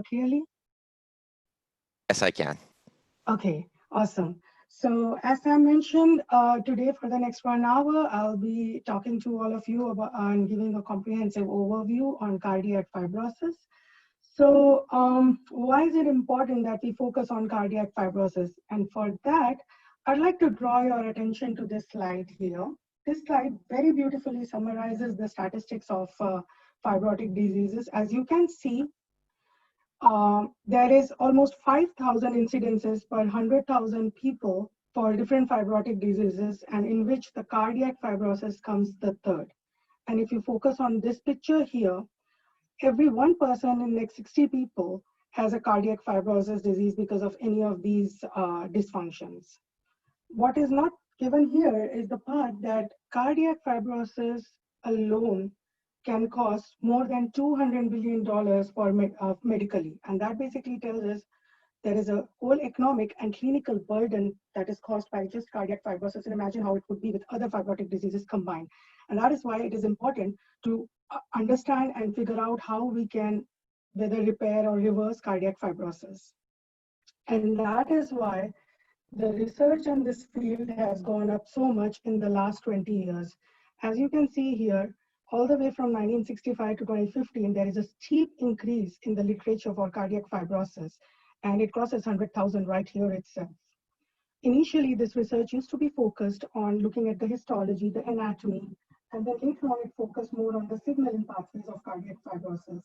clearly? Yes, I can. Okay, awesome. So as I mentioned, today for the next 1 hour, I'll be talking to all of you about and giving a comprehensive overview on cardiac fibrosis. So why is it important that we focus on cardiac fibrosis? And for that, I'd like to draw your attention to this slide here. This slide very beautifully summarizes the statistics of fibrotic diseases. As you can see, there is almost 5,000 incidences per 100,000 people for different fibrotic diseases, and in which the cardiac fibrosis comes the third. And if you focus on this picture here, every one person in like 60 people has a cardiac fibrosis disease because of any of these dysfunctions. What is not given here is the part that cardiac fibrosis alone can cost more than $200 billion for medically. And that basically tells us there is a whole economic and clinical burden that is caused by just cardiac fibrosis. And imagine how it would be with other fibrotic diseases combined. And that is why it is important to understand and figure out how we can whether repair or reverse cardiac fibrosis. And that is why the research in this field has gone up so much in the last 20 years. As you can see here, all the way from 1965 to 2015, there is a steep increase in the literature for cardiac fibrosis, and it crosses 100,000 right here itself. Initially, this research used to be focused on looking at the histology, the anatomy, and then later on it focused more on the signaling pathways of cardiac fibrosis.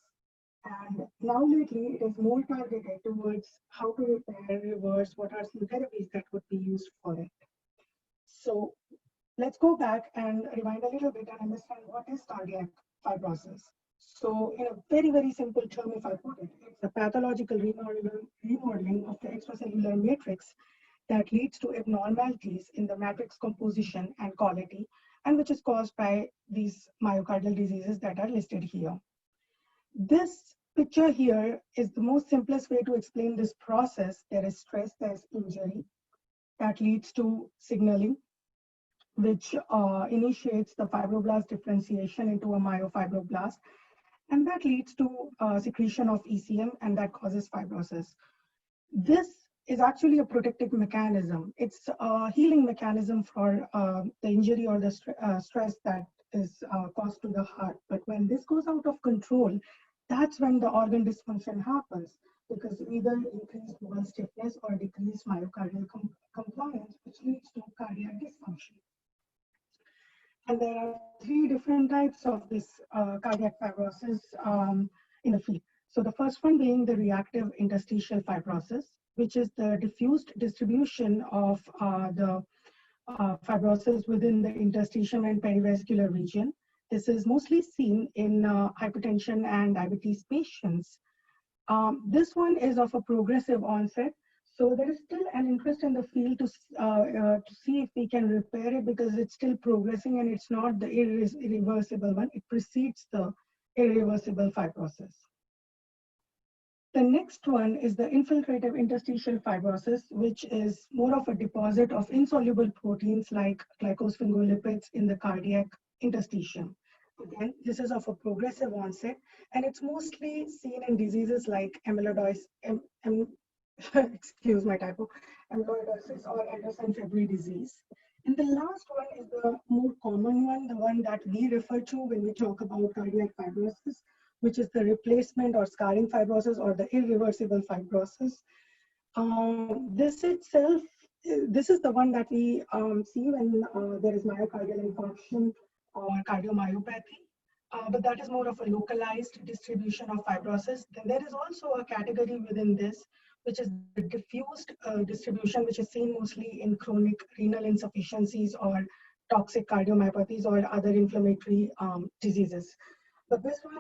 And now lately, it is more targeted towards how to repair, reverse, what are some therapies that would be used for it. So let's go back and rewind a little bit and understand what is cardiac fibrosis. So in a very, very simple term, if I put it, it's a pathological remodeling of the extracellular matrix that leads to abnormalities in the matrix composition and quality, and which is caused by these myocardial diseases that are listed here. This picture here is the most simplest way to explain this process. There is stress, there's injury that leads to signaling, which initiates the fibroblast differentiation into a myofibroblast, and that leads to secretion of ECM, and that causes fibrosis. This is actually a protective mechanism. It's a healing mechanism for the injury or the stress that is caused to the heart. But when this goes out of control, that's when the organ dysfunction happens, because either increased wall stiffness or decreased myocardial compliance, which leads to cardiac dysfunction. And there are three different types of this cardiac fibrosis in the field. So the first one being the reactive interstitial fibrosis, which is the diffused distribution of the fibrosis within the interstitium and perivascular region. This is mostly seen in hypertension and diabetes patients. This one is of a progressive onset. So there is still an interest in the field to see if we can repair it, because it's still progressing and it's not the irreversible one. It precedes the irreversible fibrosis. The next one is the infiltrative interstitial fibrosis, which is more of a deposit of insoluble proteins like glycosphingolipids in the cardiac interstitium. Again, this is of a progressive onset, and it's mostly seen in diseases like excuse my typo, amyloidosis or Anderson-Fabry disease. And the last one is the more common one, the one that we refer to when we talk about cardiac fibrosis, which is the replacement or scarring fibrosis or the irreversible fibrosis. This is the one that we see when there is myocardial infarction or cardiomyopathy. But that is more of a localized distribution of fibrosis. Then there is also a category within this, which is the diffused distribution, which is seen mostly in chronic renal insufficiencies or toxic cardiomyopathies or other inflammatory diseases. But this one,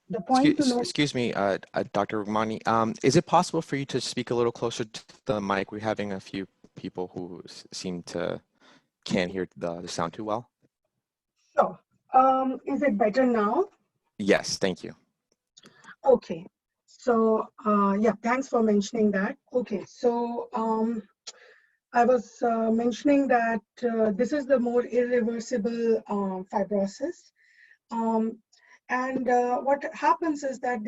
the point to note. Excuse me, Dr. Rahmani. Is it possible for you to speak a little closer to the mic? We're having a few people who seem to can't hear the sound too well. Sure. Is it better now? Yes, thank you. Okay. So yeah, thanks for mentioning that. Okay, so I was mentioning that this is the more irreversible fibrosis. And what happens is that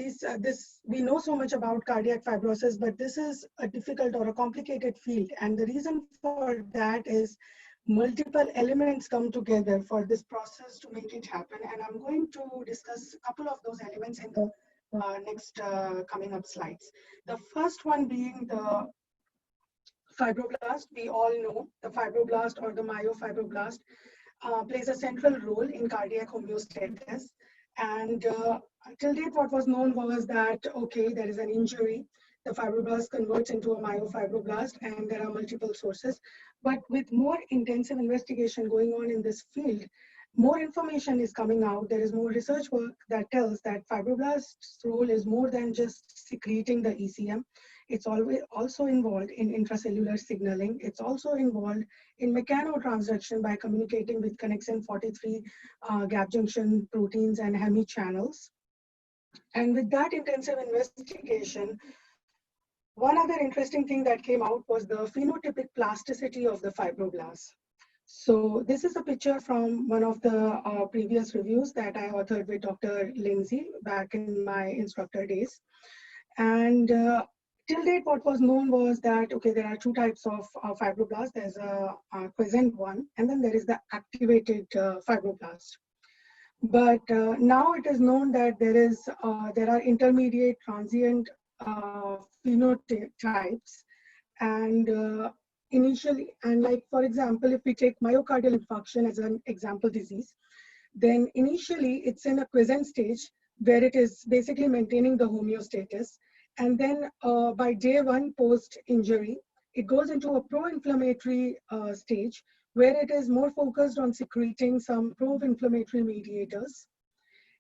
we know so much about cardiac fibrosis, but this is a difficult or a complicated field. And the reason for that is multiple elements come together for this process to make it happen. And I'm going to discuss a couple of those elements in the next coming up slides. The first one being the fibroblast. We all know the fibroblast or the myofibroblast plays a central role in cardiac homeostasis. And till date, what was known was that, okay, there is an injury, the fibroblast converts into a myofibroblast, and there are multiple sources. But with more intensive investigation going on in this field, more information is coming out. There is more research work that tells that fibroblast's role is more than just secreting the ECM. It's always also involved in intracellular signaling. It's also involved in mechanotransduction by communicating with connexin 43 gap junction proteins and hemi channels. And with that intensive investigation, one other interesting thing that came out was the phenotypic plasticity of the fibroblast. So this is a picture from one of the previous reviews that I authored with Dr. Lindsay back in my instructor days. And till date, what was known was that, okay, there are two types of fibroblasts. There's a quiescent one, and then there is the activated fibroblast. But now it is known that there are intermediate transient phenotypes, and initially, and like, for example, if we take myocardial infarction as an example disease, then initially it's in a quiescent stage where it is basically maintaining the homeostasis. And then by day one post-injury, it goes into a pro-inflammatory stage where it is more focused on secreting some pro-inflammatory mediators.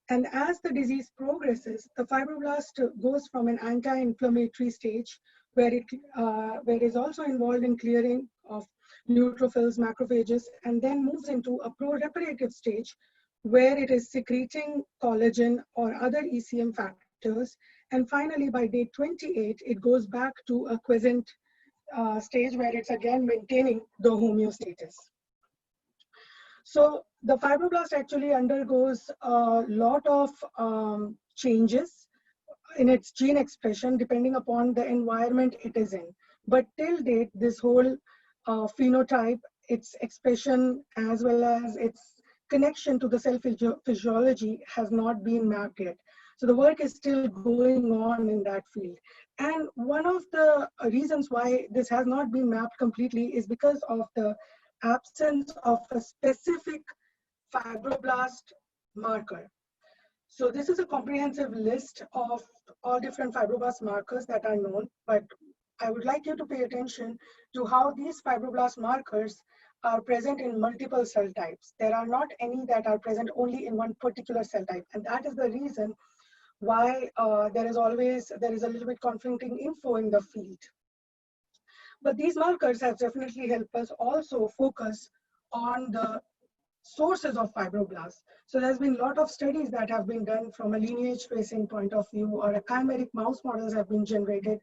And as the disease progresses, the fibroblast goes from an anti-inflammatory stage where it is also involved in clearing of neutrophils, macrophages, and then moves into a pro-reparative stage where it is secreting collagen or other ECM factors. And finally, by day 28, it goes back to a quiescent stage where it's again maintaining the homeostasis. So the fibroblast actually undergoes a lot of changes in its gene expression depending upon the environment it is in. But till date, this whole phenotype, its expression, as well as its connection to the cell physiology has not been mapped yet. So the work is still going on in that field. And one of the reasons why this has not been mapped completely is because of the absence of a specific fibroblast marker. So this is a comprehensive list of all different fibroblast markers that are known, but I would like you to pay attention to how these fibroblast markers are present in multiple cell types. There are not any that are present only in one particular cell type, and that is the reason why there is a little bit conflicting info in the field. But these markers have definitely helped us also focus on the sources of fibroblasts. So there's been a lot of studies that have been done from a lineage tracing point of view, or a chimeric mouse models have been generated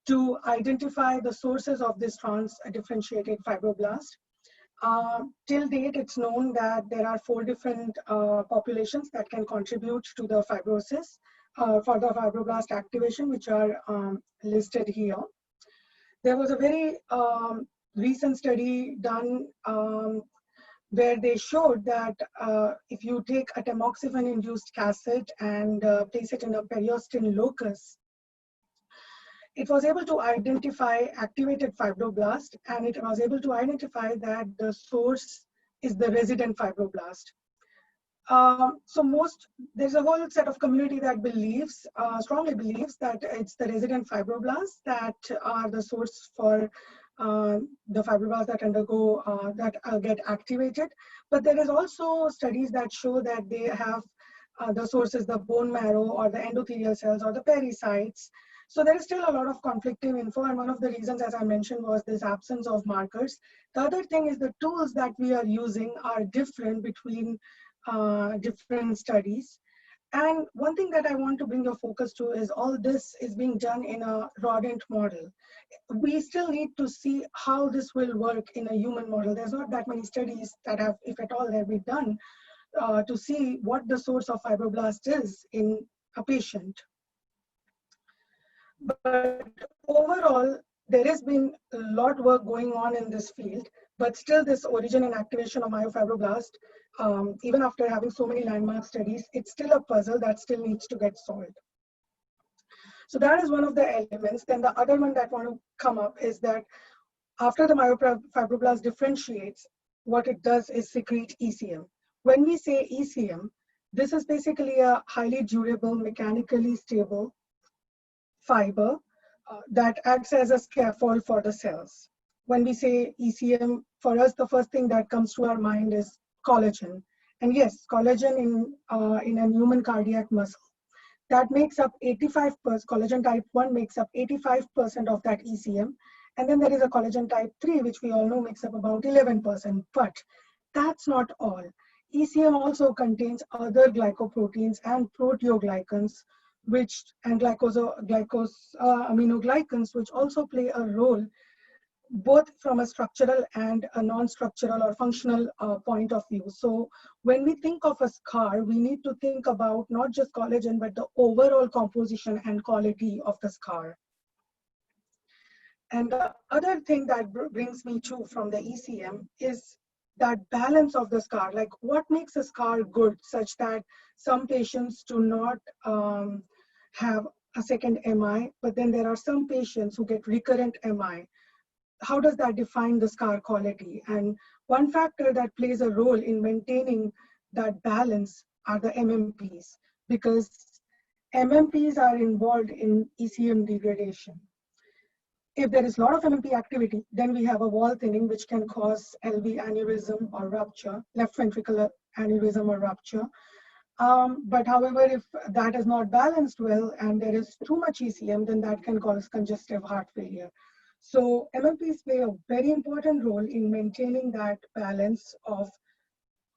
to identify the sources of this trans-differentiated fibroblast. Till date, it's known that there are 4 different populations that can contribute to the fibrosis for the fibroblast activation, which are listed here. There was a very recent study done where they showed that if you take a tamoxifen-induced cassette and place it in a periostin locus, it was able to identify activated fibroblast, and it was able to identify that the source is the resident fibroblast. There's a whole set of community that believes, strongly believes that it's the resident fibroblasts that are the source for the fibroblasts that undergo, get activated. But there is also studies that show that they have the sources, the bone marrow or the endothelial cells or the pericytes. So there is still a lot of conflicting info, and one of the reasons, as I mentioned, was this absence of markers. The other thing is the tools that we are using are different between different studies. And one thing that I want to bring your focus to is all this is being done in a rodent model. We still need to see how this will work in a human model. There's not that many studies that have, if at all, have been done to see what the source of fibroblast is in a patient. But overall, there has been a lot of work going on in this field, but still this origin and activation of myofibroblast, even after having so many landmark studies, it's still a puzzle that still needs to get solved. So that is one of the elements. Then the other one that want to come up is that after the myofibroblast differentiates, what it does is secrete ECM. When we say ECM, this is basically a highly durable, mechanically stable fiber that acts as a scaffold for the cells. When we say ECM, for us, the first thing that comes to our mind is collagen. And yes, collagen in a human cardiac muscle. That makes up 85%, collagen type 1 makes up 85% of that ECM. And then there is a collagen type 3, which we all know makes up about 11%. But that's not all. ECM also contains other glycoproteins and proteoglycans, and aminoglycans, which also play a role both from a structural and a non-structural or functional point of view. So when we think of a scar, we need to think about not just collagen, but the overall composition and quality of the scar. And the other thing that brings me to from the ECM is that balance of the scar, like what makes a scar good such that some patients do not have a second MI, but then there are some patients who get recurrent MI. How does that define the scar quality? And one factor that plays a role in maintaining that balance are the MMPs, because MMPs are involved in ECM degradation. If there is a lot of MMP activity, then we have a wall thinning, which can cause LV aneurysm or rupture, left ventricular aneurysm or rupture. But however, if that is not balanced well and there is too much ECM, then that can cause congestive heart failure. So MMPs play a very important role in maintaining that balance of,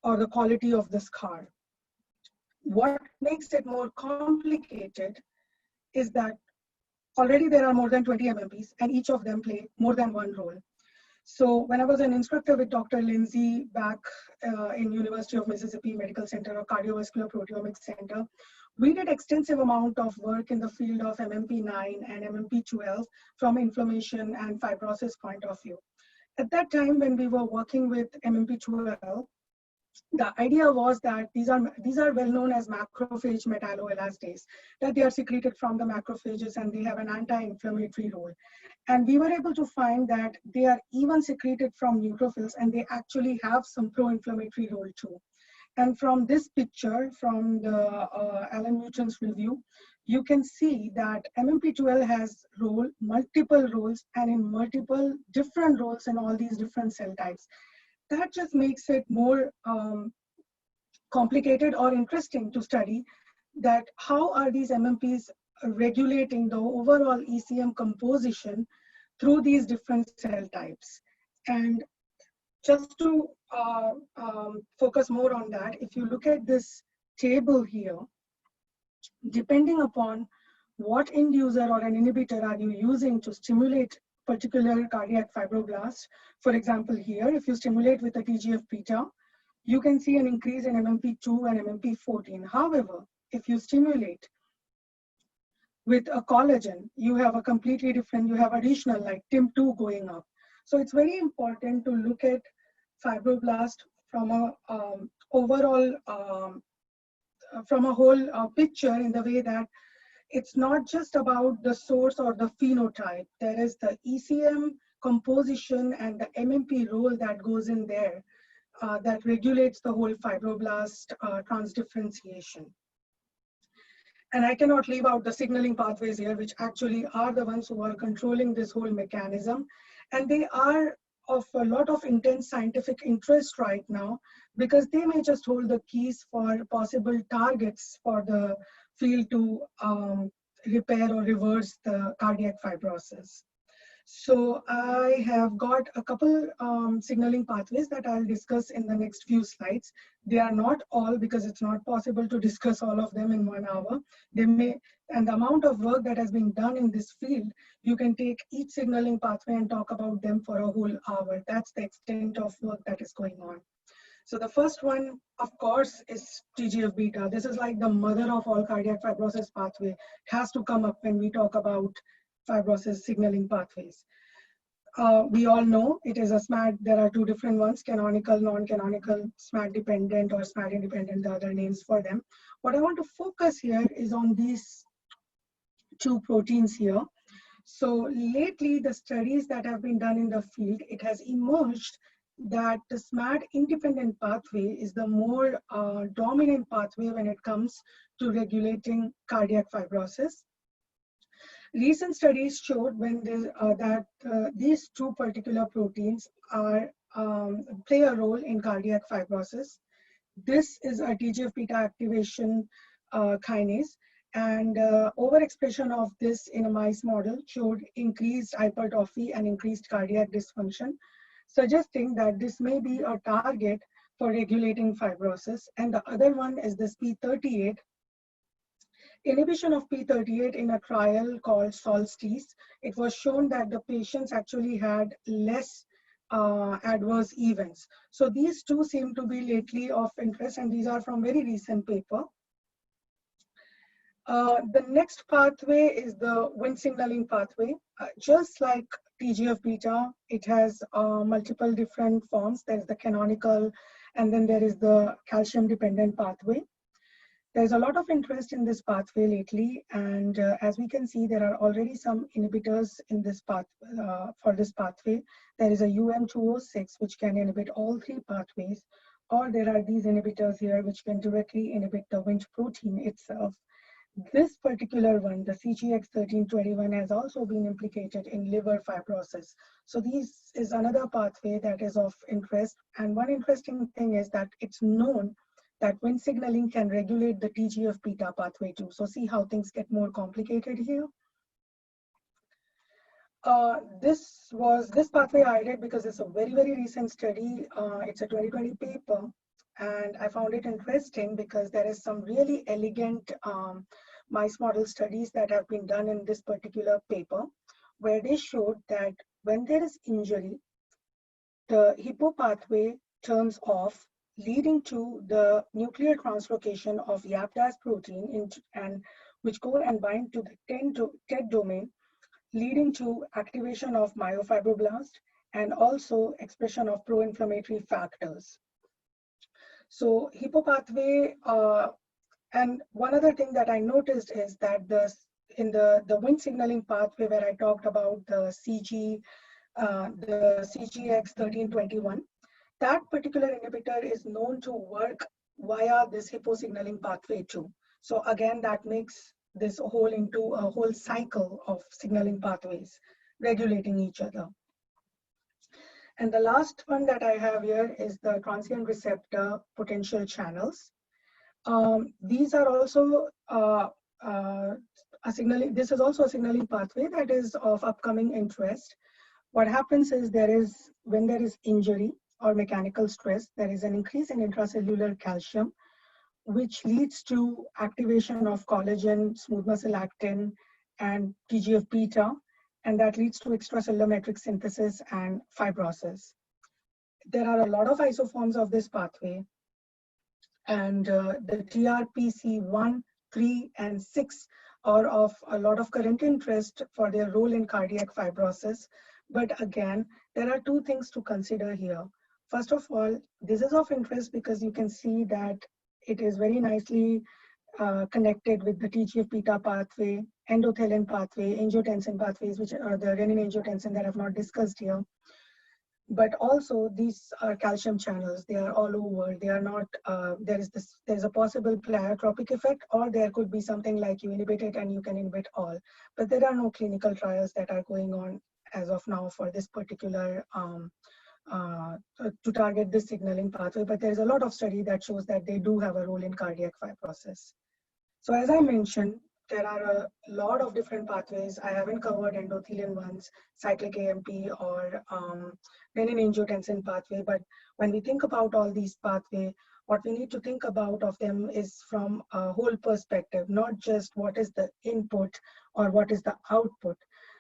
or the quality of the scar. What makes it more complicated is that already there are more than 20 MMPs and each of them play more than one role. So when I was an instructor with Dr. Lindsay back in University of Mississippi Medical Center or Cardiovascular Proteomics Center, we did extensive amount of work in the field of MMP9 and MMP12 from inflammation and fibrosis point of view. At that time, when we were working with MMP12, the idea was that these are well known as macrophage metalloelastase, that they are secreted from the macrophages and they have an anti-inflammatory role. And we were able to find that they are even secreted from neutrophils and they actually have some pro-inflammatory role too. And from this picture, from the Alan Newton's review, you can see that MMP12 has multiple roles and in multiple different roles in all these different cell types. That just makes it more complicated or interesting to study that how are these MMPs regulating the overall ECM composition through these different cell types. And just to focus more on that, if you look at this table here, depending upon what inducer or an inhibitor are you using to stimulate particular cardiac fibroblast, for example here, if you stimulate with a TGF-beta, you can see an increase in MMP2 and MMP14. However, if you stimulate with a collagen, you have a completely different, you have additional like TIM2 going up. So it's very important to look at fibroblast from a overall, from a whole picture in the way that it's not just about the source or the phenotype. There is the ECM composition and the MMP role that goes in there that regulates the whole fibroblast transdifferentiation. And I cannot leave out the signaling pathways here, which actually are the ones who are controlling this whole mechanism. And they are of a lot of intense scientific interest right now, because they may just hold the keys for possible targets for the field to repair or reverse the cardiac fibrosis. So I have got a couple signaling pathways that I'll discuss in the next few slides. They are not all, because it's not possible to discuss all of them in 1 hour. They may, and the amount of work that has been done in this field, you can take each signaling pathway and talk about them for a whole hour. That's the extent of work that is going on. So the first one, of course, is TGF-beta. This is like the mother of all cardiac fibrosis pathway. It has to come up when we talk about fibrosis signaling pathways. We all know it is a SMAD. There are two different ones, canonical, non-canonical, SMAD dependent or SMAD independent, the other names for them. What I want to focus here is on these two proteins here. So lately, the studies that have been done in the field, it has emerged that the SMAD independent pathway is the more dominant pathway when it comes to regulating cardiac fibrosis. Recent studies showed that these two particular proteins play a role in cardiac fibrosis. This is a TGF-beta activation kinase, and overexpression of this in a mice model showed increased hypertrophy and increased cardiac dysfunction, suggesting that this may be a target for regulating fibrosis. And the other one is this P38. Inhibition of P38 in a trial called Solstice, it was shown that the patients actually had less adverse events. So these two seem to be lately of interest, and these are from very recent paper. The next pathway is the Wnt signaling pathway. Just like TGF-beta, it has multiple different forms. There is the canonical, and then there is the calcium-dependent pathway. There's a lot of interest in this pathway lately, and as we can see, there are already some inhibitors in this path for this pathway. There is a UM206, which can inhibit all three pathways, or there are these inhibitors here, which can directly inhibit the Wnt protein itself. This particular one, the CGX1321, has also been implicated in liver fibrosis. So this is another pathway that is of interest. And one interesting thing is that it's known that Wnt signaling can regulate the TGF-beta pathway too. So see how things get more complicated here. This pathway I read because it's a very, very recent study. It's a 2020 paper, and I found it interesting because there is some really elegant mice model studies that have been done in this particular paper, where they showed that when there is injury, the hippo pathway turns off, leading to the nuclear translocation of YAPTAZ protein, which go and bind to the TET domain, leading to activation of myofibroblast and also expression of pro-inflammatory factors. So hippo pathway, and one other thing that I noticed is that in the Wnt signaling pathway, where I talked about the CGX1321, that particular inhibitor is known to work via this hippo signaling pathway too. So again, that makes this whole into a whole cycle of signaling pathways regulating each other. And the last one that I have here is the transient receptor potential channels. These are also this is also a signaling pathway that is of upcoming interest. What happens is when there is injury or mechanical stress, there is an increase in intracellular calcium, which leads to activation of collagen, smooth muscle actin, and TGF-beta, and that leads to extracellular matrix synthesis and fibrosis. There are a lot of isoforms of this pathway, and the TRPC1, 3, and 6 are of a lot of current interest for their role in cardiac fibrosis. But again, there are two things to consider here. First of all, this is of interest because you can see that it is very nicely connected with the TGF-beta pathway, endothelin pathway, angiotensin pathways, which are the renin-angiotensin that I've not discussed here. But also these are calcium channels. They are all over. They are not, there's a possible pleiotropic effect, or there could be something like you inhibit it and you can inhibit all. But there are no clinical trials that are going on as of now for this particular to target this signaling pathway, but there's a lot of study that shows that they do have a role in cardiac fibrosis. So as I mentioned, there are a lot of different pathways. I haven't covered endothelial ones, cyclic AMP or renin-angiotensin pathway, but when we think about all these pathways, what we need to think about of them is from a whole perspective, not just what is the input or what is the output.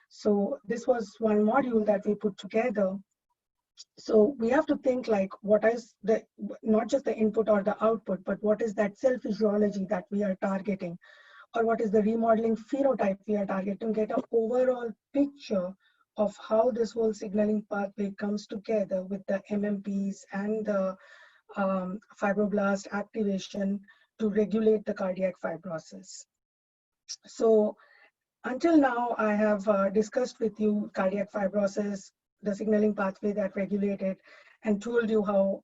So this was one module that we put together So we have to think like, what is the, not just the input or the output, but what is that cell physiology that we are targeting, or what is the remodeling phenotype we are targeting, to get an overall picture of how this whole signaling pathway comes together with the MMPs and the fibroblast activation to regulate the cardiac fibrosis. So until now, I have discussed with you cardiac fibrosis, the signaling pathway that regulate it, and told you how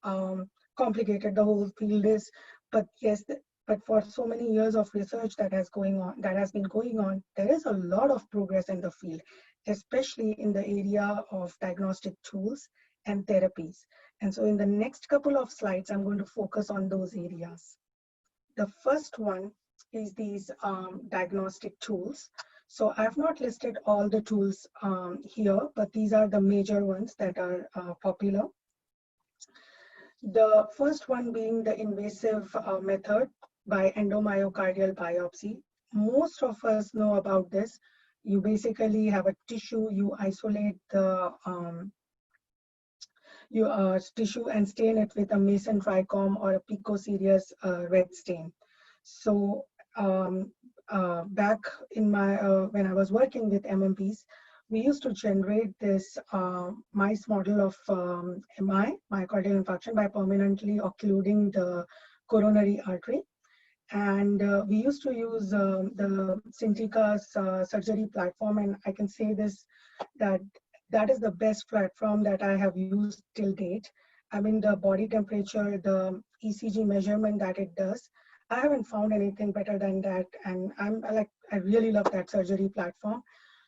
complicated the whole field is. But yes, but for so many years of research that has been going on, there is a lot of progress in the field, especially in the area of diagnostic tools and therapies. And so in the next couple of slides, I'm going to focus on those areas. The first one is these diagnostic tools. So I've not listed all the tools here, but these are the major ones that are popular. The first one being the invasive method by endomyocardial biopsy. Most of us know about this. You basically have a tissue, you isolate the tissue and stain it with a Mason trichome or a Picocereus red stain. So back in my when I was working with MMPs, we used to generate this mice model of MI, myocardial infarction, by permanently occluding the coronary artery. And we used to use the Cintiqa's surgery platform, and I can say this, that is the best platform that I have used till date. I mean, the body temperature, the ECG measurement that it does, I haven't found anything better than that. And I really love that surgery platform.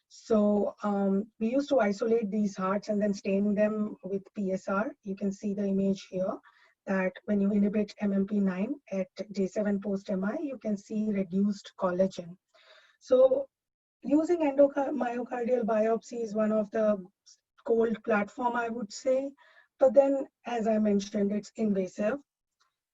So we used to isolate these hearts and then stain them with PSR. You can see the image here, that when you inhibit MMP9 at J7 post-MI, you can see reduced collagen. So using endomyocardial biopsy is one of the gold platform, I would say. But then, as I mentioned, it's invasive.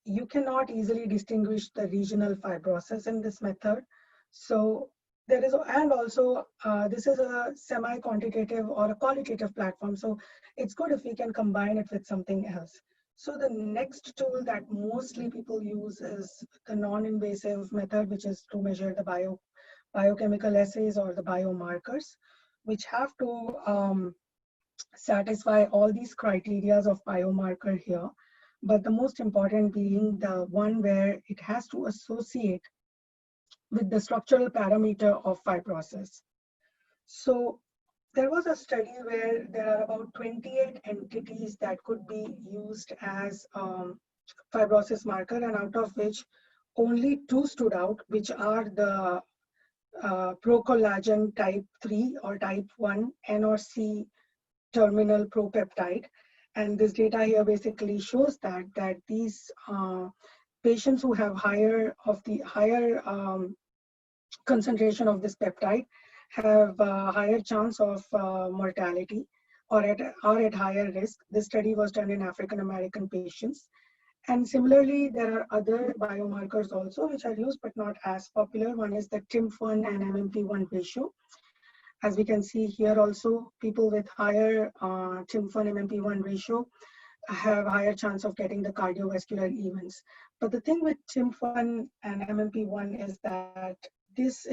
You cannot easily distinguish the regional fibrosis in this method. So there is, and also this is a semi-quantitative or a qualitative platform. So it's good if we can combine it with something else. So the next tool that mostly people use is the non-invasive method, which is to measure the biochemical assays or the biomarkers, which have to satisfy all these criteria of biomarker here. But the most important being the one where it has to associate with the structural parameter of fibrosis. So there was a study where there are about 28 entities that could be used as fibrosis marker, and out of which only 2 stood out, which are the procollagen type 3 or type 1 N or C terminal propeptide. And this data here basically shows that these patients who have higher concentration of this peptide have a higher chance of mortality, or are at higher risk. This study was done in African American patients. And similarly, there are other biomarkers also which are used but not as popular. One is the TIMP1 and MMP1 ratio. As we can see here also, people with higher TIMP1 MMP1 ratio have higher chance of getting the cardiovascular events. But the thing with TIMP1 and MMP1 is that this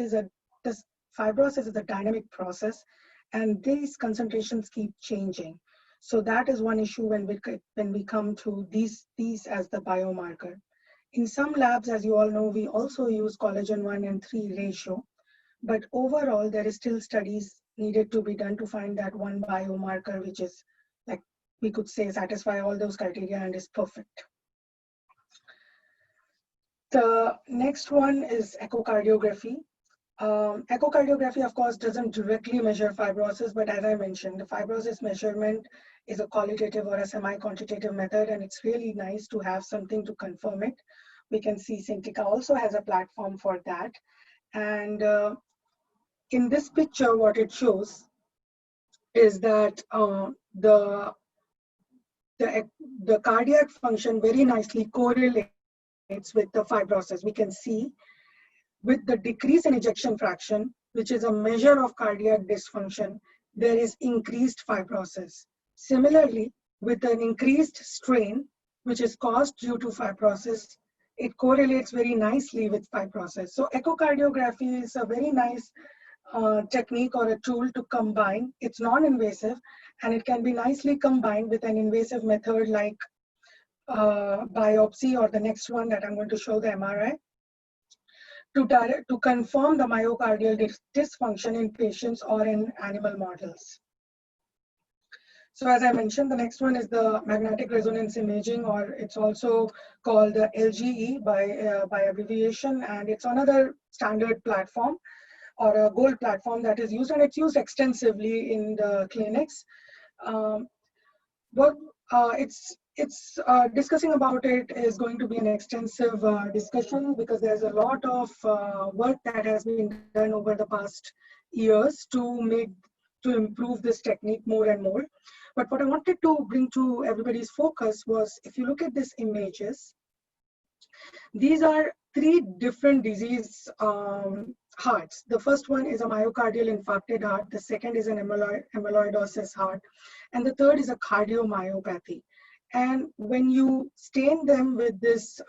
fibrosis is a dynamic process, and these concentrations keep changing. So that is one issue when we come to these as the biomarker. In some labs, as you all know, we also use collagen 1 and 3 ratio. But overall, there is still studies needed to be done to find that one biomarker which is, like we could say, satisfy all those criteria and is perfect. The next one is echocardiography. Echocardiography, of course, doesn't directly measure fibrosis, but as I mentioned, the fibrosis measurement is a qualitative or a semi-quantitative method, and it's really nice to have something to confirm it. We can see Cintiqa also has a platform for that. And in this picture, what it shows is that the cardiac function very nicely correlates with the fibrosis. We can see with the decrease in ejection fraction, which is a measure of cardiac dysfunction, there is increased fibrosis. Similarly, with an increased strain, which is caused due to fibrosis, it correlates very nicely with fibrosis. So echocardiography is a very nice technique or a tool to combine. It's non-invasive, and it can be nicely combined with an invasive method like biopsy, or the next one that I'm going to show, the MRI, to confirm the myocardial dysfunction in patients or in animal models. So as I mentioned, the next one is the magnetic resonance imaging, or it's also called the LGE by abbreviation, and it's another standard platform or a gold platform that is used, and it's used extensively in the clinics. But discussing about it is going to be an extensive discussion, because there's a lot of work that has been done over the past years to improve this technique more and more. But what I wanted to bring to everybody's focus was, if you look at these images, these are three different disease hearts. The first one is a myocardial infarcted heart. The second is an amyloidosis heart. And the third is a cardiomyopathy. And when you stain them with this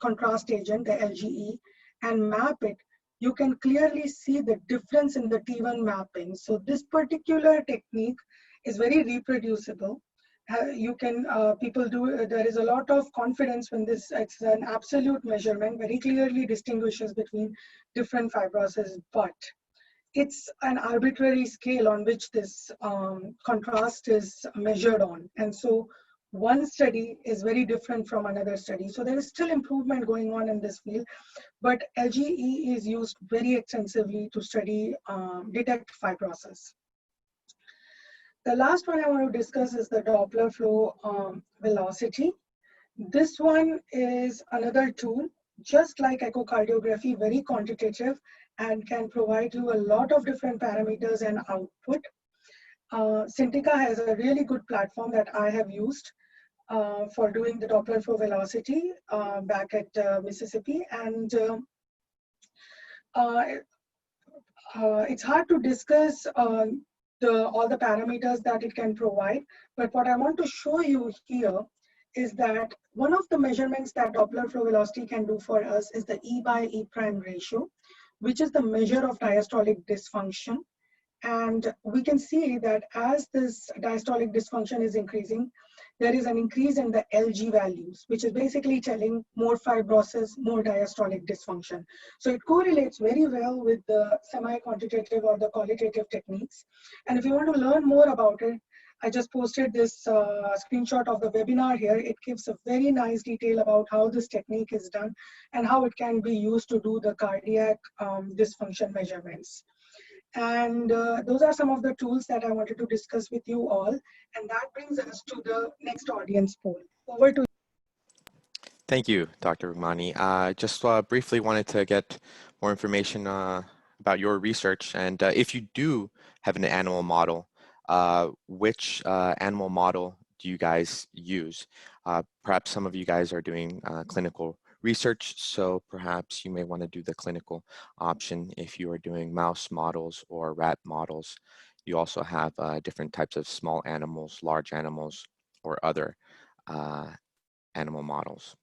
contrast agent, the LGE, and map it, you can clearly see the difference in the T1 mapping. So this particular technique is very reproducible. People do, there is a lot of confidence when it's an absolute measurement, very clearly distinguishes between different fibroses, but it's an arbitrary scale on which this contrast is measured on. And so one study is very different from another study. So there is still improvement going on in this field, but LGE is used very extensively to study, detect fibrosis. The last one I want to discuss is the Doppler flow velocity. This one is another tool, just like echocardiography, very quantitative, and can provide you a lot of different parameters and output. Cintiq has a really good platform that I have used for doing the Doppler flow velocity back at Mississippi. And it's hard to discuss all the parameters that it can provide. But what I want to show you here is that one of the measurements that Doppler flow velocity can do for us is the E by E prime ratio, which is the measure of diastolic dysfunction. And we can see that as this diastolic dysfunction is increasing, there is an increase in the LG values, which is basically telling more fibrosis, more diastolic dysfunction. So it correlates very well with the semi-quantitative or the qualitative techniques. And if you want to learn more about it, I just posted this screenshot of the webinar here. It gives a very nice detail about how this technique is done and how it can be used to do the cardiac dysfunction measurements. And those are some of the tools that I wanted to discuss with you all. And that brings us to the next audience poll. Over to you. Thank you, Dr. Rugmani. Just briefly wanted to get more information about your research. And if you do have an animal model, which animal model do you guys use? Perhaps some of you guys are doing clinical research, so perhaps you may want to do the clinical option if you are doing mouse models or rat models. You also have different types of small animals, large animals, or other animal models.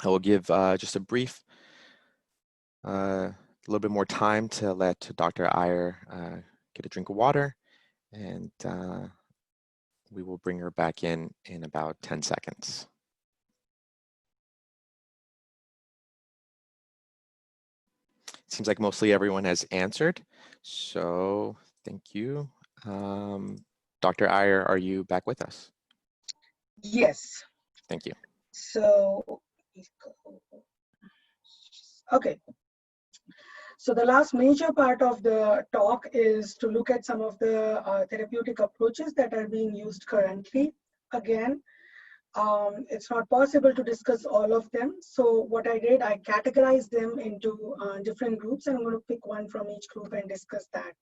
I will give just a brief, a little bit more time to let Dr. Iyer get a drink of water, and we will bring her back in about 10 seconds. Seems like mostly everyone has answered, so thank you. Dr. Iyer, are you back with us? Yes. Thank you. So, okay. So the last major part of the talk is to look at some of the therapeutic approaches that are being used currently. Again, it's not possible to discuss all of them. So what I did, I categorized them into different groups, and I'm going to pick one from each group and discuss that.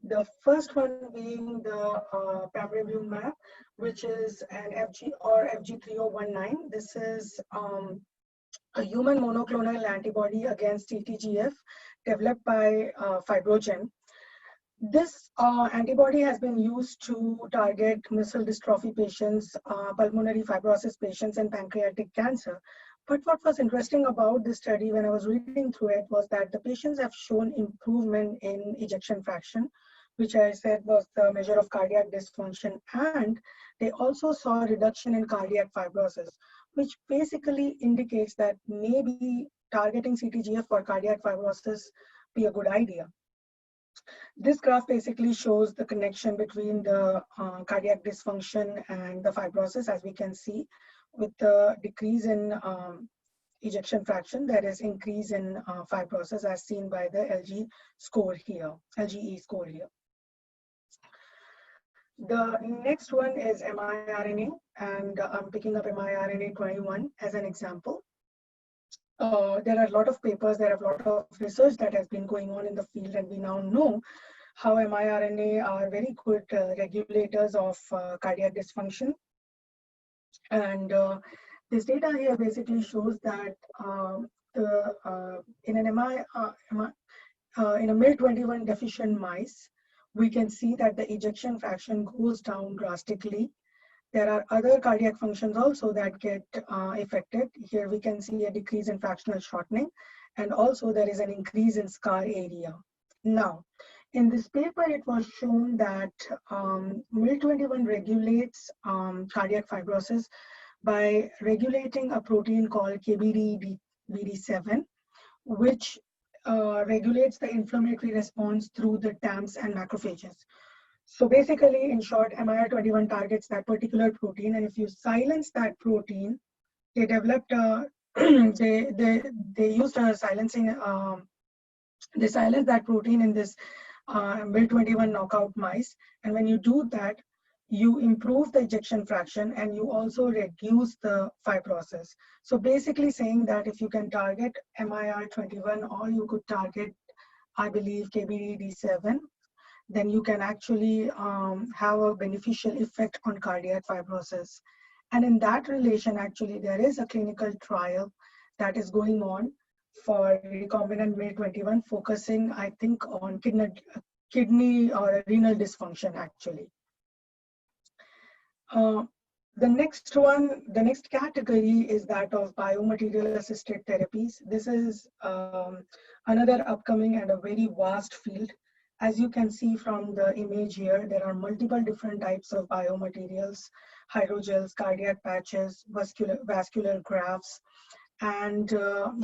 The first one being the pamrevlumab, which is an FG3019. This is a human monoclonal antibody against TTGF developed by Fibrogen. This antibody has been used to target muscle dystrophy patients, pulmonary fibrosis patients, and pancreatic cancer. But what was interesting about this study when I was reading through it was that the patients have shown improvement in ejection fraction, which I said was the measure of cardiac dysfunction, and they also saw a reduction in cardiac fibrosis, which basically indicates that maybe targeting CTGF for cardiac fibrosis be a good idea. This graph basically shows the connection between the cardiac dysfunction and the fibrosis. As we can see, with the decrease in ejection fraction, there is increase in fibrosis as seen by the LGE score here. The next one is miRNA, and I'm picking up miRNA 21 as an example. There are a lot of papers, there are a lot of research that has been going on in the field, and we now know how miRNA are very good regulators of cardiac dysfunction. And this data here basically shows that in a MIL-21 deficient mice, we can see that the ejection fraction goes down drastically. There are other cardiac functions also that get affected. Here we can see a decrease in fractional shortening, and also there is an increase in scar area. Now, in this paper, it was shown that MIL-21 regulates cardiac fibrosis by regulating a protein called KBD-BD7, which regulates the inflammatory response through the TAMs and macrophages. So basically, in short, MIR21 targets that particular protein, and if you silence that protein, they developed a, they used a silencing, they silenced that protein in this MIL-21 knockout mice, and when you do that, you improve the ejection fraction and you also reduce the fibrosis. So basically saying that if you can target MIR21 or you could target, I believe, KBD7, then you can actually have a beneficial effect on cardiac fibrosis. And in that relation, actually, there is a clinical trial that is going on for recombinant MIL-21, focusing, I think, on kidney or renal dysfunction, actually. The next category is that of biomaterial assisted therapies. This is another upcoming and a very vast field. As you can see from the image here, there are multiple different types of biomaterials, hydrogels, cardiac patches, vascular grafts, and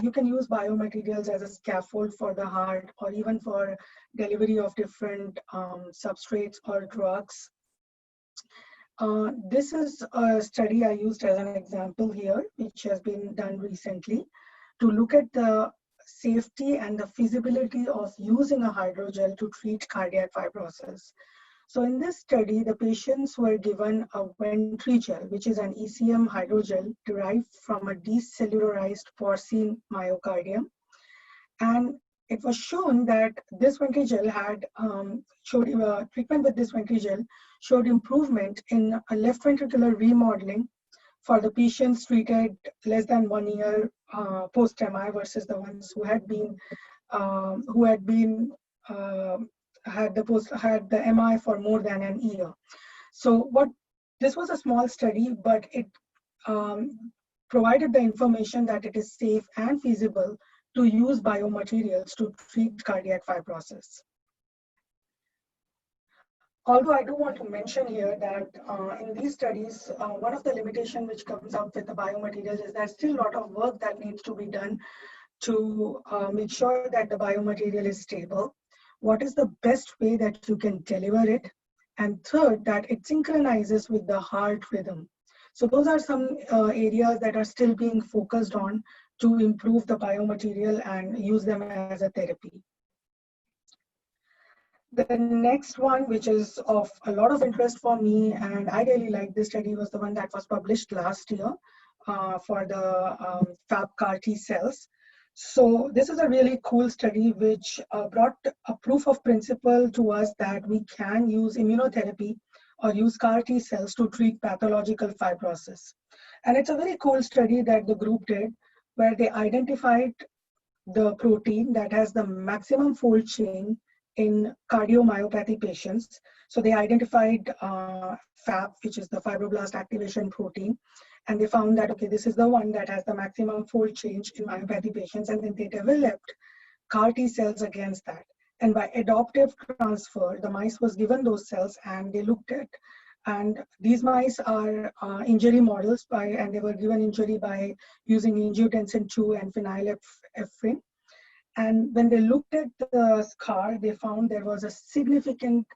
you can use biomaterials as a scaffold for the heart or even for delivery of different substrates or drugs. This is a study I used as an example here, which has been done recently to look at the safety and the feasibility of using a hydrogel to treat cardiac fibrosis. So in this study, the patients were given a Ventrigel, which is an ECM hydrogel derived from a decellularized porcine myocardium. And it was shown that this Ventrigel had treatment with this Ventrigel showed improvement in a left ventricular remodeling for the patients treated less than 1 year post-MI versus the ones who had had the MI for more than an year. So this was a small study, but it provided the information that it is safe and feasible to use biomaterials to treat cardiac fibrosis. Although I do want to mention here that in these studies, one of the limitations which comes up with the biomaterials is there's still a lot of work that needs to be done to make sure that the biomaterial is stable. What is the best way that you can deliver it? And third, that it synchronizes with the heart rhythm. So those are some areas that are still being focused on to improve the biomaterial and use them as a therapy. The next one, which is of a lot of interest for me, and I really like this study, was the one that was published last year for the FAB CAR T cells. So this is a really cool study which brought a proof of principle to us that we can use immunotherapy or use CAR T cells to treat pathological fibrosis. And it's a very cool study that the group did, where they identified the protein that has the maximum fold chain in cardiomyopathy patients. So they identified FAP, which is the fibroblast activation protein, and they found that, okay, this is the one that has the maximum fold change in myopathy patients, and then they developed CAR T cells against that. And by adoptive transfer, the mice was given those cells and they looked at, and these mice are injury models and they were given injury by using angiotensin 2 and phenylephrine. And when they looked at the scar, they found there was a significant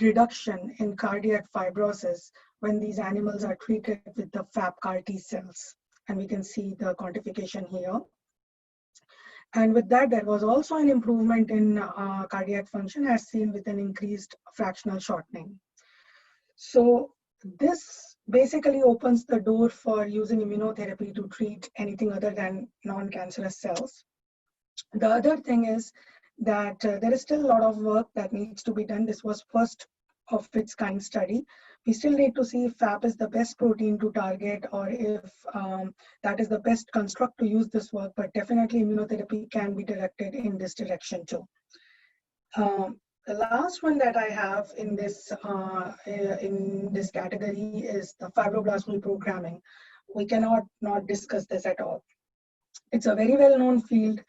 reduction in cardiac fibrosis when these animals are treated with the FAP CAR T cells. And we can see the quantification here. And with that, there was also an improvement in cardiac function as seen with an increased fractional shortening. So this basically opens the door for using immunotherapy to treat anything other than non-cancerous cells. The other thing is that there is still a lot of work that needs to be done. This was first of its kind study. We still need to see if FAP is the best protein to target or if that is the best construct to use this work, but definitely immunotherapy can be directed in this direction too. The last one that I have in this category is the fibroblast reprogramming. We cannot not discuss this at all. It's a very well-known field.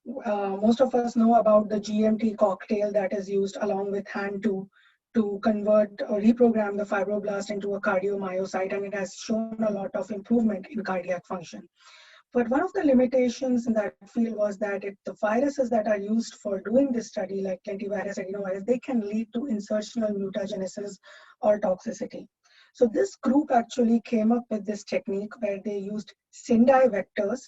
Most of us know about the GMT cocktail that is used along with HAN2 to convert or reprogram the fibroblast into a cardiomyocyte, and it has shown a lot of improvement in cardiac function. But one of the limitations in that field was that the viruses that are used for doing this study, like lentivirus, adenovirus, they can lead to insertional mutagenesis or toxicity. So this group actually came up with this technique where they used Sendai vectors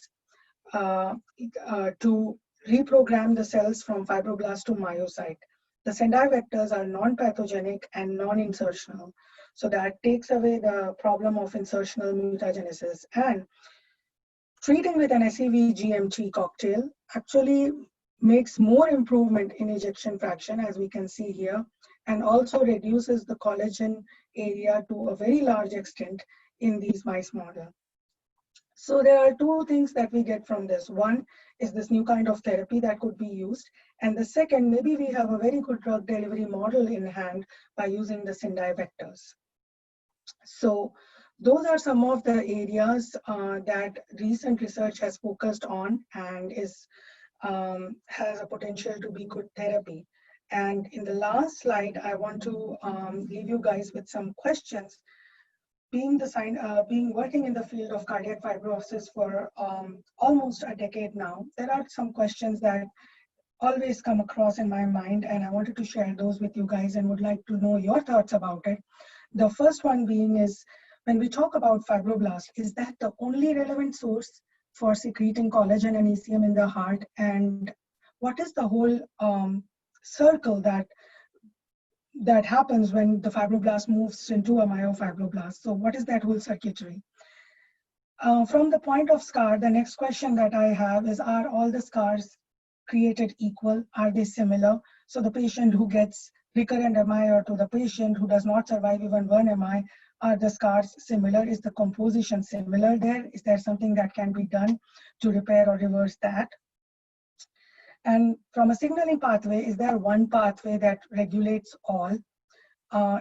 to reprogram the cells from fibroblast to myocyte. The Sendai vectors are non-pathogenic and non-insertional. So that takes away the problem of insertional mutagenesis. And treating with an SEV GMT cocktail actually makes more improvement in ejection fraction, as we can see here, and also reduces the collagen area to a very large extent in these mice model. So there are two things that we get from this. One is this new kind of therapy that could be used. And the second, maybe we have a very good drug delivery model in hand by using the Sendai vectors. So those are some of the areas that recent research has focused on and has a potential to be good therapy. And in the last slide, I want to leave you guys with some questions. Being working in the field of cardiac fibrosis for almost a decade now, there are some questions that always come across in my mind, and I wanted to share those with you guys and would like to know your thoughts about it. The first one being is, when we talk about fibroblast, is that the only relevant source for secreting collagen and ECM in the heart? And what is the whole circle that happens when the fibroblast moves into a myofibroblast? So what is that whole circuitry? From the point of scar, the next question that I have is, are all the scars created equal? Are they similar? So the patient who gets recurrent MI or to the patient who does not survive even one MI, are the scars similar? Is the composition similar there? Is there something that can be done to repair or reverse that? And from a signaling pathway, is there one pathway that regulates all?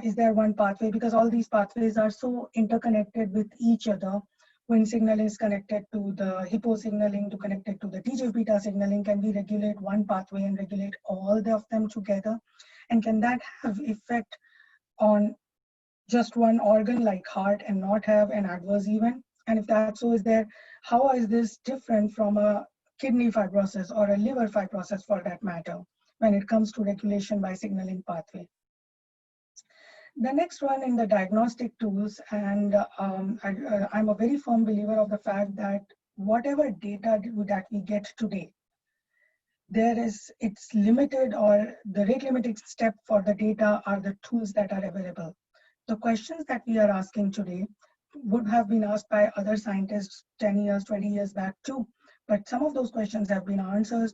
Is there one pathway? Because all these pathways are so interconnected with each other. When signal is connected to the hippo signaling, to connected to the TGF-beta signaling, can we regulate one pathway and regulate all of them together? And can that have effect on just one organ like heart and not have an adverse event? And if that's so, how is this different from a kidney fibrosis or a liver fibrosis for that matter, when it comes to regulation by signaling pathway? The next one in the diagnostic tools, and I'm a very firm believer of the fact that whatever data that we get today, it's limited, or the rate limiting step for the data are the tools that are available. The questions that we are asking today would have been asked by other scientists 10 years, 20 years back too. But some of those questions have been answered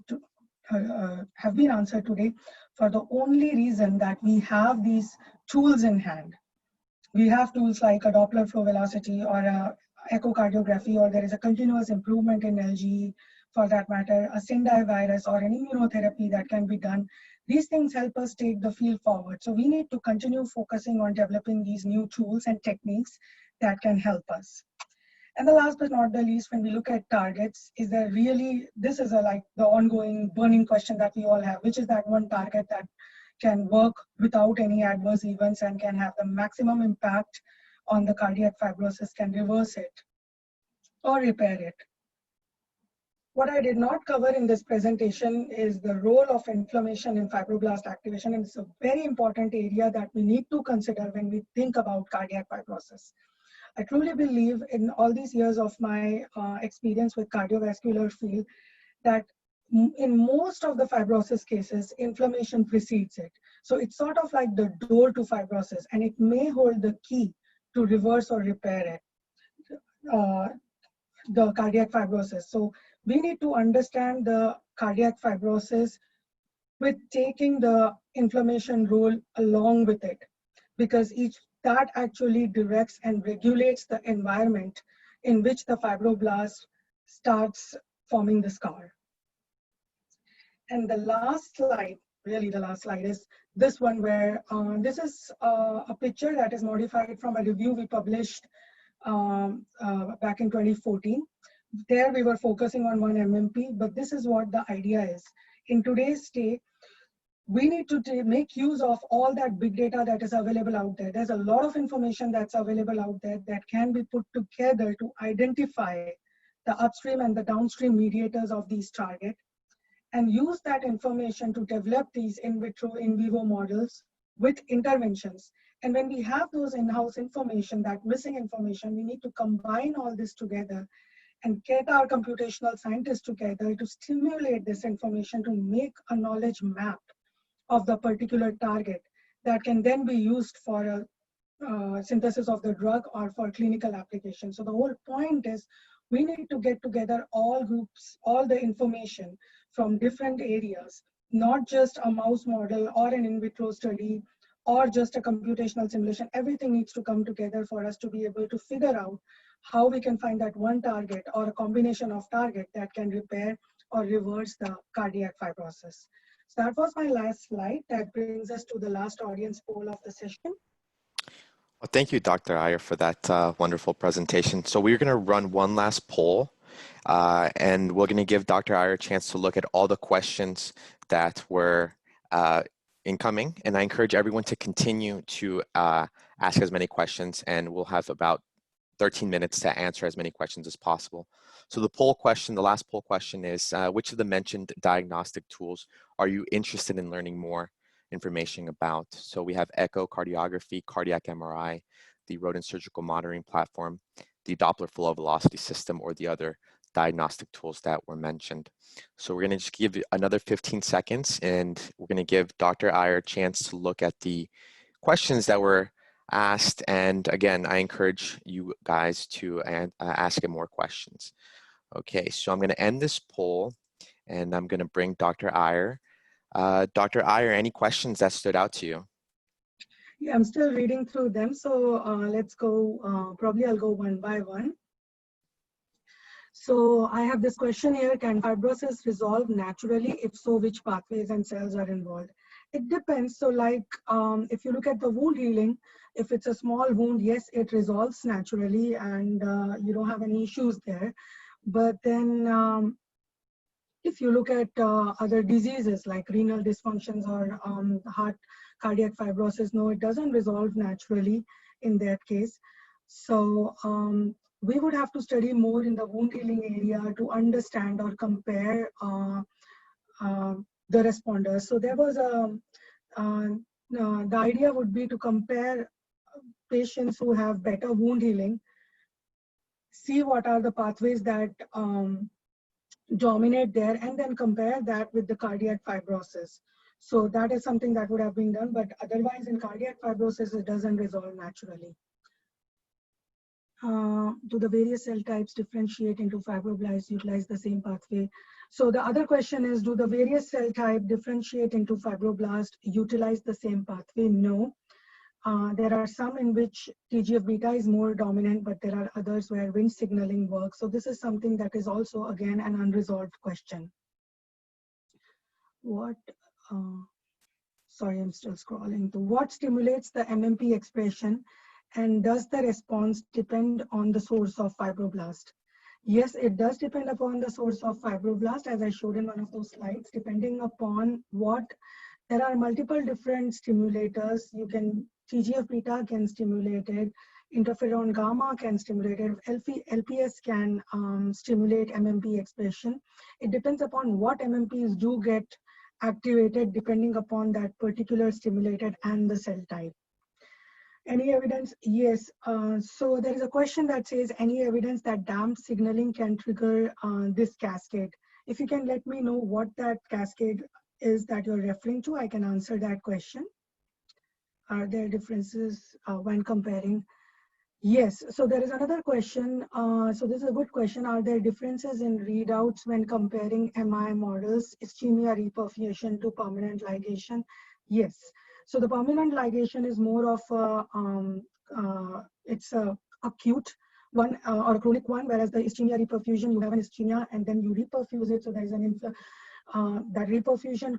today for the only reason that we have these tools in hand. We have tools like a Doppler flow velocity or a echocardiography, or there is a continuous improvement in LGE, for that matter, a Sendai virus or an immunotherapy that can be done These things help us take the field forward. So we need to continue focusing on developing these new tools and techniques that can help us. And the last but not the least, when we look at targets, is there really, this is like the ongoing burning question that we all have, which is that one target that can work without any adverse events and can have the maximum impact on the cardiac fibrosis, can reverse it or repair it. What I did not cover in this presentation is the role of inflammation in fibroblast activation, and it's a very important area that we need to consider when we think about cardiac fibrosis. I truly believe in all these years of my experience with cardiovascular field that in most of the fibrosis cases, inflammation precedes it. So it's sort of like the door to fibrosis, and it may hold the key to reverse or repair it, the cardiac fibrosis. So we need to understand the cardiac fibrosis with taking the inflammation role along with it, because that actually directs and regulates the environment in which the fibroblast starts forming the scar. And the last slide, really the last slide, is this one where this is a picture that is modified from a review we published back in 2014. There we were focusing on 1 MMP, but this is what the idea is. In today's state, we need to make use of all that big data that is available out there. There's a lot of information that's available out there that can be put together to identify the upstream and the downstream mediators of these targets, and use that information to develop these in vitro, in vivo models with interventions. And when we have those in-house information, that missing information, we need to combine all this together and get our computational scientists together to stimulate this information to make a knowledge map of the particular target that can then be used for a synthesis of the drug or for clinical application. So the whole point is we need to get together all groups, all the information from different areas, not just a mouse model or an in vitro study or just a computational simulation. Everything needs to come together for us to be able to figure out how we can find that one target or a combination of target that can repair or reverse the cardiac fibrosis. So that was my last slide. That brings us to the last audience poll of the session. Well, thank you, Dr. Iyer, for that wonderful presentation. So we're going to run one last poll, and we're going to give Dr. Iyer a chance to look at all the questions that were incoming. And I encourage everyone to continue to ask as many questions, and we'll have about 13 minutes to answer as many questions as possible. So the poll question, the last poll question is, which of the mentioned diagnostic tools are you interested in learning more information about? So we have echocardiography, cardiac MRI, the rodent surgical monitoring platform, the Doppler flow velocity system, or the other diagnostic tools that were mentioned. So we're going to just give another 15 seconds, and we're going to give Dr. Iyer a chance to look at the questions that were asked. And again, I encourage you guys to ask him more questions. Okay, so I'm going to end this poll, and I'm going to bring Dr. Iyer. Dr. Iyer, any questions that stood out to you? Yeah, I'm still reading through them. So let's go, probably I'll go one by one. So I have this question here: can fibrosis resolve naturally? If so, which pathways and cells are involved? It depends. So like if you look at the wound healing, if it's a small wound, yes, it resolves naturally and you don't have any issues there. But then if you look at other diseases like renal dysfunctions or heart cardiac fibrosis, no, it doesn't resolve naturally in that case. So we would have to study more in the wound healing area to understand or compare the responders. So there was the idea would be to compare patients who have better wound healing, see what are the pathways that dominate there, and then compare that with the cardiac fibrosis. So that is something that would have been done, but otherwise in cardiac fibrosis, it doesn't resolve naturally. Do the various cell types differentiate into fibroblasts, utilize the same pathway? So the other question is, do the various cell type differentiate into fibroblasts, utilize the same pathway? No. There are some in which TGF-beta is more dominant, but there are others where Wnt signaling works. So this is something that is also, again, an unresolved question. What sorry, I'm still scrolling to what stimulates the MMP expression, and does the response depend on the source of fibroblast? Yes, it does depend upon the source of fibroblast, as I showed in one of those slides, depending upon what, there are multiple different stimulators. You can, TGF-beta can stimulate it, interferon gamma can stimulate it, LPS can stimulate MMP expression. It depends upon what MMPs do get activated depending upon that particular stimulated and the cell type. Any evidence? Yes. So there is a question that says, any evidence that DAMP signaling can trigger this cascade? If you can let me know what that cascade is that you're referring to, I can answer that question. Are there differences when comparing? Yes. So there is another question. So this is a good question. Are there differences in readouts when comparing MI models, ischemia reperfusion to permanent ligation? Yes. So the permanent ligation is more of it's a acute one or a chronic one, whereas the ischemia reperfusion, you have an ischemia and then you reperfuse it. So there is an that reperfusion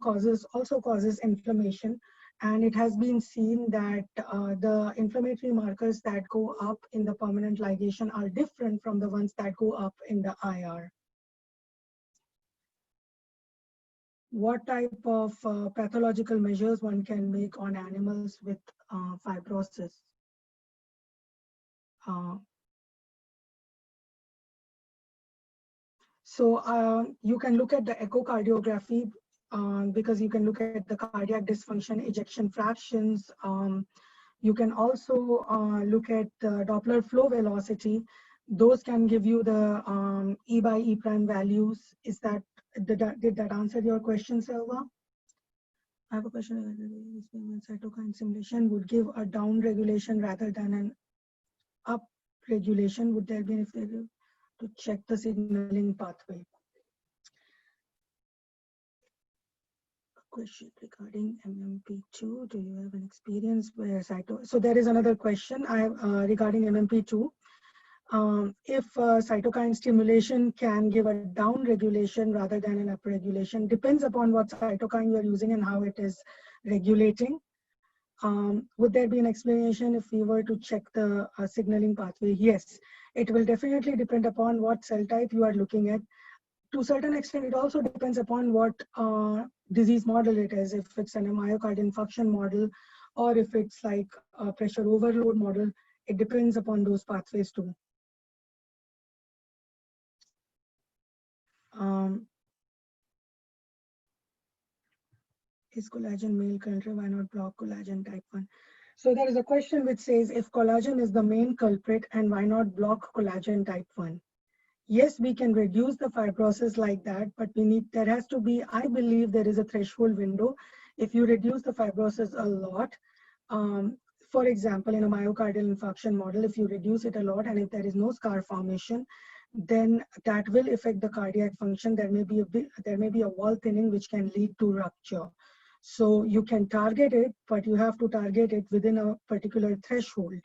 also causes inflammation. And it has been seen that the inflammatory markers that go up in the permanent ligation are different from the ones that go up in the IR. What type of pathological measures one can make on animals with fibrosis? So you can look at the echocardiography because you can look at the cardiac dysfunction, ejection fractions. You can also look at the Doppler flow velocity. Those can give you the E by E prime values. Is that, did that answer your question, Selva? I have a question. Cytokine stimulation would give a down regulation rather than an up regulation. Would there be if they do to check the signaling pathway? Question regarding MMP2. Do you have an experience where so there is another question regarding MMP2. If cytokine stimulation can give a down regulation rather than an up regulation, depends upon what cytokine you are using and how it is regulating. Would there be an explanation if we were to check the signaling pathway? Yes, it will definitely depend upon what cell type you are looking at. To a certain extent, it also depends upon what disease model it is. If it's a myocardial infarction model, or if it's like a pressure overload model, it depends upon those pathways too. Is collagen male culture? Why not block collagen type 1? So there is a question which says, if collagen is the main culprit, and why not block collagen type 1? Yes, we can reduce the fibrosis like that, but there has to be, I believe there is a threshold window. If you reduce the fibrosis a lot, for example, in a myocardial infarction model, if you reduce it a lot and if there is no scar formation, then that will affect the cardiac function. There may be a wall thinning which can lead to rupture. So you can target it, but you have to target it within a particular threshold.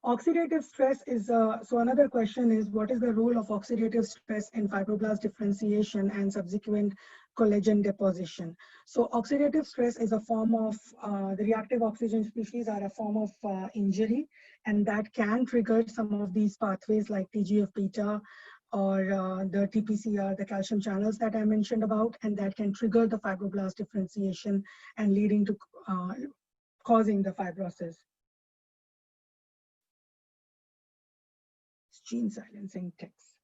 Oxidative stress is, so another question is, what is the role of oxidative stress in fibroblast differentiation and subsequent collagen deposition? So oxidative stress is a form of, the reactive oxygen species are a form of injury, and that can trigger some of these pathways like TGF-beta or the TPCR, the calcium channels that I mentioned about, and that can trigger the fibroblast differentiation and leading to causing the fibrosis. Gene silencing ticks.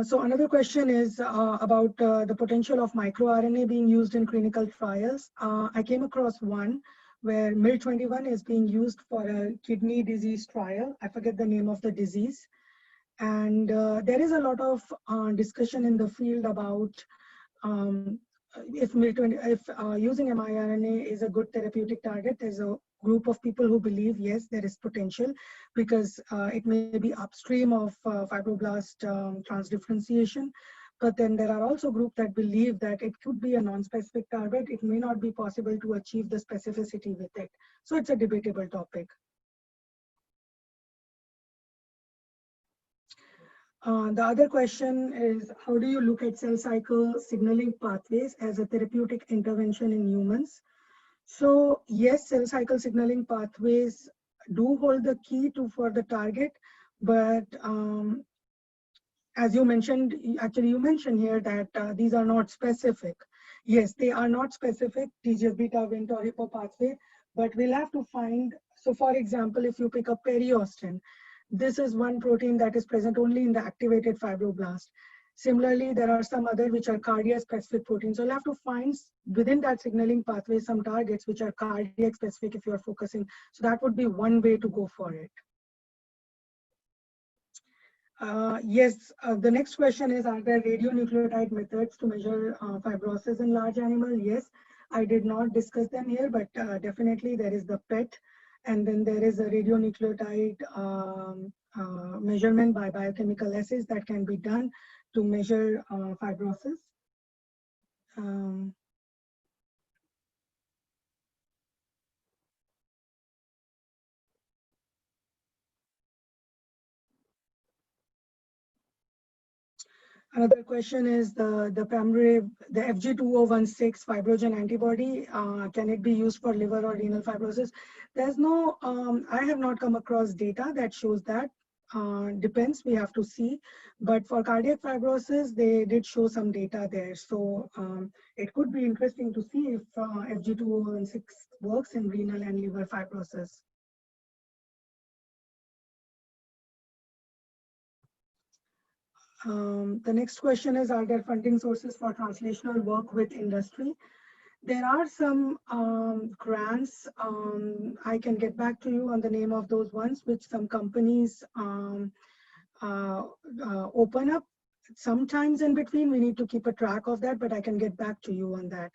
So another question is about the potential of microRNA being used in clinical trials. I came across one where MIL21 is being used for a kidney disease trial. I forget the name of the disease. And there is a lot of discussion in the field about if using mRNA is a good therapeutic target. There's a group of people who believe, yes, there is potential because it may be upstream of fibroblast transdifferentiation. But then there are also groups that believe that it could be a non-specific target. It may not be possible to achieve the specificity with it. So it's a debatable topic. The other question is, how do you look at cell cycle signaling pathways as a therapeutic intervention in humans? So yes, cell cycle signaling pathways do hold the key for the target, but as you mentioned, actually you mentioned here that these are not specific. Yes, they are not specific, TGF-beta, Wnt or Hippo pathway, but we'll have to find, so for example, if you pick up periostin, this is one protein that is present only in the activated fibroblast. Similarly, there are some other which are cardiac-specific proteins. So you'll have to find within that signaling pathway some targets which are cardiac-specific if you're focusing. So that would be one way to go for it. Yes, the next question is, are there radionucleotide methods to measure fibrosis in large animal? Yes, I did not discuss them here, but definitely there is the PET, and then there is a radionucleotide measurement by biochemical assays that can be done to measure fibrosis. Another question is the Pamrev, the FG2016 fibrogen antibody, can it be used for liver or renal fibrosis? There's no, I have not come across data that shows that. Depends, we have to see. But for cardiac fibrosis, they did show some data there. So it could be interesting to see if FG2016 works in renal and liver fibrosis. The next question is, are there funding sources for translational work with industry? There are some grants. I can get back to you on the name of those ones, which some companies open up. Sometimes in between, we need to keep a track of that, but I can get back to you on that.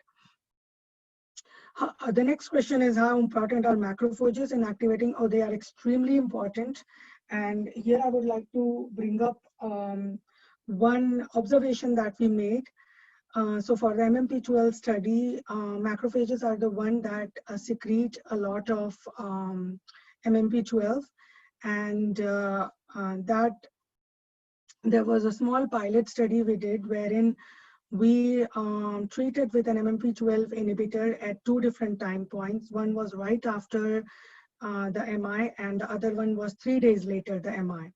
The next question is, how important are macrophages in activating? Oh, they are extremely important. And here I would like to bring up one observation that we made. So for the MMP12 study, macrophages are the one that secrete a lot of MMP12, and that there was a small pilot study we did wherein we treated with an MMP12 inhibitor at 2 different time points. One was right after the MI, and the other one was 3 days later the MI.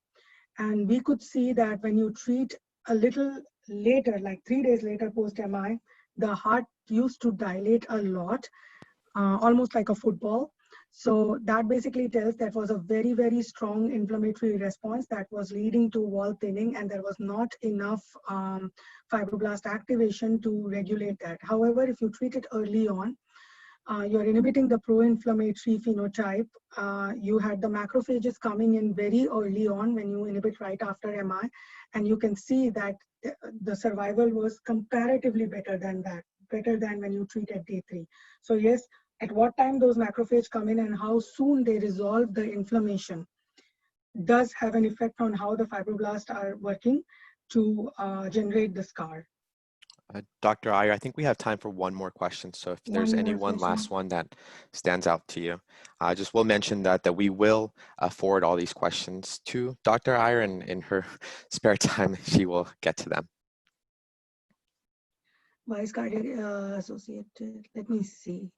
And we could see that when you treat a little later, like 3 days later post-MI, the heart used to dilate a lot, almost like a football. So that basically tells that was a very, very strong inflammatory response that was leading to wall thinning, and there was not enough fibroblast activation to regulate that. However, if you treat it early on, you're inhibiting the pro-inflammatory phenotype. You had the macrophages coming in very early on when you inhibit right after MI, and you can see that the survival was comparatively better than that, better than when you treat at day 3. So yes, at what time those macrophages come in and how soon they resolve the inflammation does have an effect on how the fibroblasts are working to generate the scar. Dr. Iyer, I think we have time for one more question. So if there's one last one that stands out to you, just will mention that we will forward all these questions to Dr. Iyer, and in her spare time, she will get to them. Why is cardiac associated? Let me see.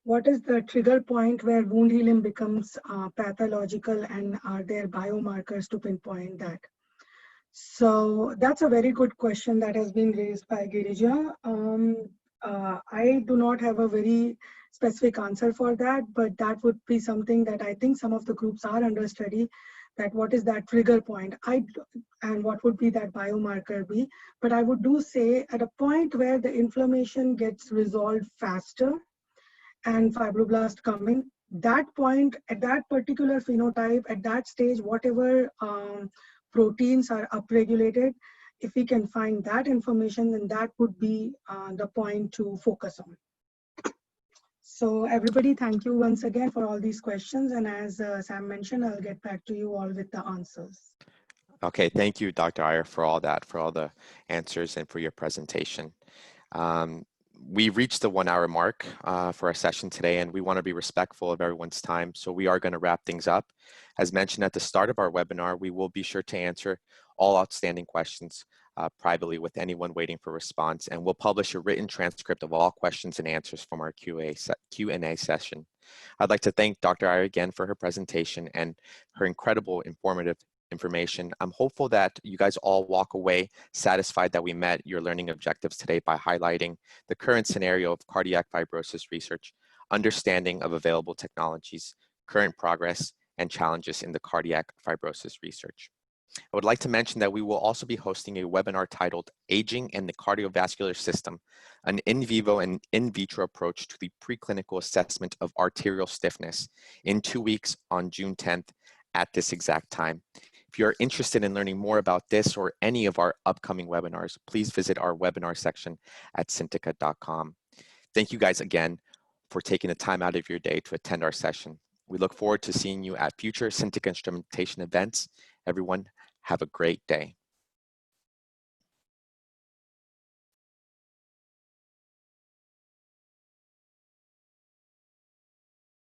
What is the trigger point where wound healing becomes pathological, and are there biomarkers to pinpoint that? So that's a very good question that has been raised by Girija. I do not have a very specific answer for that, but that would be something that I think some of the groups are under study, that what is that trigger point, and what would be that biomarker be. But I would do say at a point where the inflammation gets resolved faster and fibroblast come in, that point, at that particular phenotype, at that stage, whatever proteins are upregulated, if we can find that information, then that would be the point to focus on. So everybody, thank you once again for all these questions. And as Sam mentioned, I'll get back to you all with the answers. Okay, thank you, Dr. Iyer, for all that, for all the answers and for your presentation. We've reached the 1 hour mark for our session today, and we want to be respectful of everyone's time. So we are going to wrap things up. As mentioned at the start of our webinar, we will be sure to answer all outstanding questions privately with anyone waiting for response, and we'll publish a written transcript of all questions and answers from our Q&A session. I'd like to thank Dr. Iyer again for her presentation and her incredible informative information. I'm hopeful that you guys all walk away satisfied that we met your learning objectives today by highlighting the current scenario of cardiac fibrosis research, understanding of available technologies, current progress, and challenges in the cardiac fibrosis research. I would like to mention that we will also be hosting a webinar titled Aging and the Cardiovascular System, an in vivo and in vitro approach to the preclinical assessment of arterial stiffness in 2 weeks on June 10th at this exact time. If you're interested in learning more about this or any of our upcoming webinars, please visit our webinar section at Cintiqa.com. Thank you guys again for taking the time out of your day to attend our session. We look forward to seeing you at future Cintiqa instrumentation events. Everyone, have a great day.